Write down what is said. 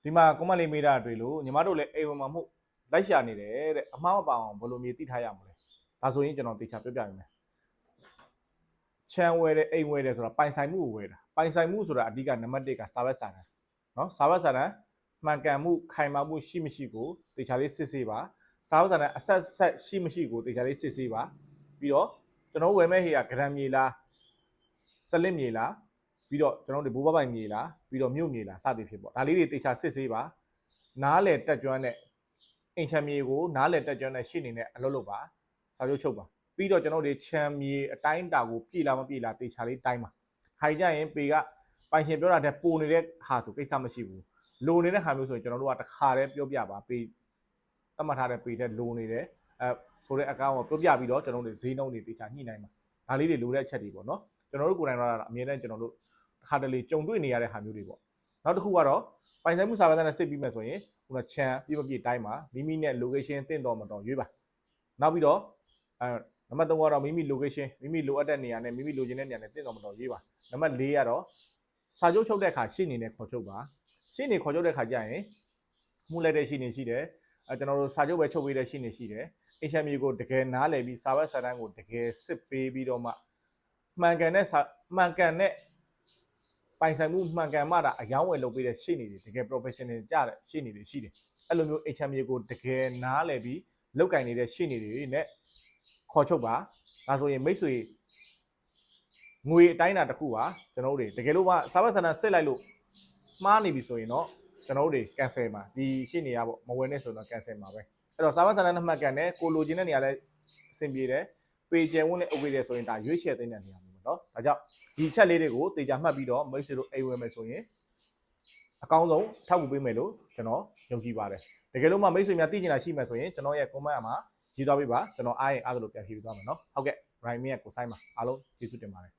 ဒီမှာကွန်မလေးမေးတာတွေ့လို့ညီမတို့လည်းအိမ်ဝင်မှာမှုလိုက်ရှာနေတယ်တဲ့အမှားမပါအောင်ဘယ်လိုမျိုးသိထားရမလဲဒါဆိုရင်ကျွန်တော်တေချာပြောပြရမယ်ချမ်းဝဲတဲ့အိမ်ဝဲတဲ့ဆိုတာပိုင်ဆိုင်မှုကိုဝဲတာပိုင်ဆိုင်မှုဆိုတာအဓိကနံပါတ်1ကစာဘတ်စာတန်းနော်စာဘတ်စာတန်းမှန်ကန်မှုခိုင်မာမှုရှိမရှိကိုတေချာလေးစစ်ဆေးပါစာဘတ်စာတန်းအဆက်ဆက်ရှိမရှိကိုတေချာလေးစစ်ဆေးပါပြီးတော့ကျွန်တော်ဝယ်မဲ့ဟေးကဂရမ်မြေလားစလစ်မြေလားပြီးတော့ကျွန်တော်တို့ဘူဘပိုင်မြေလားပြီးတော့မြို့မြေလားစသည်ဖြစ်ပေါ့ဒါလေးတွေတေချာစစ်ဆေးပါနားလေတက်ကျွမ်းတဲ့အင်ချမ်းမြေကိုနားလေတက်ကျွမ်းတဲ့ရှင်းနေတဲ့အလုပ်လုပ်ပါစာချုပ်ချုပ်ပါပြီးတော့ကျွန်တော်တို့ချမ်းမြေအတိုင်းတာကိုပြည်လာမပြည်လာတေချာလေးတိုင်းပါခိုင်ကြရင်ပေကပိုင်ရှင်ပြောတာတဲ့ပိုနေတဲ့ဟာဆိုကိစ္စမရှိဘူးလိုနေတဲ့ဟာမျိုးဆိုရင်ကျွန်တော်တို့ကတစ်ခါတည်းပြောပြပါပေတတ်မှတ်ထားတဲ့ပေတဲ့လိုနေတယ်ဆိုတဲ့အကောင့်ကိုပြောပြပြီးတော့ကျွန်တော်တို့ဈေးနှုန်းတွေတေချာညှိနှိုင်းပါဒါလေးတွေလိုတဲ့အချက်တွေပေါ့နော်ကျွန်တော်တို့ကိုယ်တိုင်တော့အမြဲတမ်းကျွန်တော်တို့တစ်ခါတလေကြုံတွေ့နေရတဲ့ဟာမျိုးတွေပေါ့နောက်တစ်ခုကတော့ပိုင်ဆိုင်မှုစာပန်းနဲ့စစ်ပြီးမှဆိုရင်ဟိုကချမ်းပြည့်မပြည့်တိုင်းမှာမိမိနဲ့ location တင့်တော်မတော်ရွေးပါနောက်ပြီးတော့နံပါတ်3ကတော့မိမိ location မိမိလိုအပ်တဲ့နေရာနဲ့မိမိလိုချင်တဲ့နေရာနဲ့တင့်တော်မတော်ရွေးပါနံပါတ်4ကတော့စာချုပ်ချုပ်တဲ့အခါရှင်းနေတဲ့ခေါ်ချုပ်ပါရှင်းနေခေါ်ချုပ်တဲ့အခါကျရင်မှုလိုက်တဲ့ရှင်းနေရှိတယ်ကျွန်တော်တို့စာချုပ်ပဲချုပ်ပေးတဲ့ရှင်းနေရှိတယ်အင်ရှမ်းမြေကိုတကယ်နားလည်ပြီးစာဘတ်စာတန်းကိုတကယ်စစ်ပေးပြီးတော့မှမှန်ကန်တဲ့ပိုင်ဆိုင်မှုမှန်ကန်မှတာအယောင်းဝယ်လုပ်ပေးတဲ့ရှင်းနေတယ်တကယ် professional ကြတဲ့ရှင်းနေတယ်ရှိတယ်အဲ့လိုမျိုးအင်ချမ်းမြေကိုတကယ်နားလည်ပြီးလောက်ကင်နေတဲ့ရှင်းနေတွေနဲ့ခေါ်ချုပ်ပါဒါဆိုရင်မိတ်ဆွေငွေအတိုင်းအတာတစ်ခုပါကျွန်တော်တို့တွေတကယ်လို့ကစာဘတ်စာတန်းစစ်လိုက်လို့မှားနေပြီဆိုရင်တော့ကျွန်တော်တို့တွေ cancel မှာဒီရှင်းနေရပေါ့မဝယ်နဲ့ဆိုတော့ cancel မှာပဲအဲ့တော့စာဘတ်စာတန်းနဲ့မှတ်ကန်တယ်ကိုလိုချင်တဲ့နေရာလဲအဆင်ပြေတယ်ပေကျယ်ဝန်းနဲ့အုပ်ပေးတယ်ဆိုရင်ဒါရွေးချယ်သိတဲ့နေရာမျိုးပေါ့နော်ဒါကြောင့်ဒီချက်လေးတွေကိုတေချာမှတ်ပြီးတော့မိတ်ဆွေတို့အိမ်ဝယ်မယ်ဆိုရင်အကောင်းဆုံးထောက်ကူပေးမယ်လို့ကျွန်တော်ယုံကြည်ပါတယ်တကယ်လို့မှမိတ်ဆွေများသိချင်တာရှိမှဆိုရင်ကျွန်တော်ရဲ့ comment မှာရေးသွားပေးပါကျွန်တော်အားရင်အားလို့ပြန်ဖြေပေးသွားမယ်နော်ဟုတ်ကဲ့ Brian ရဲ့ကိုဆိုင်ပါအားလုံးကျေးဇူးတင်ပါတယ်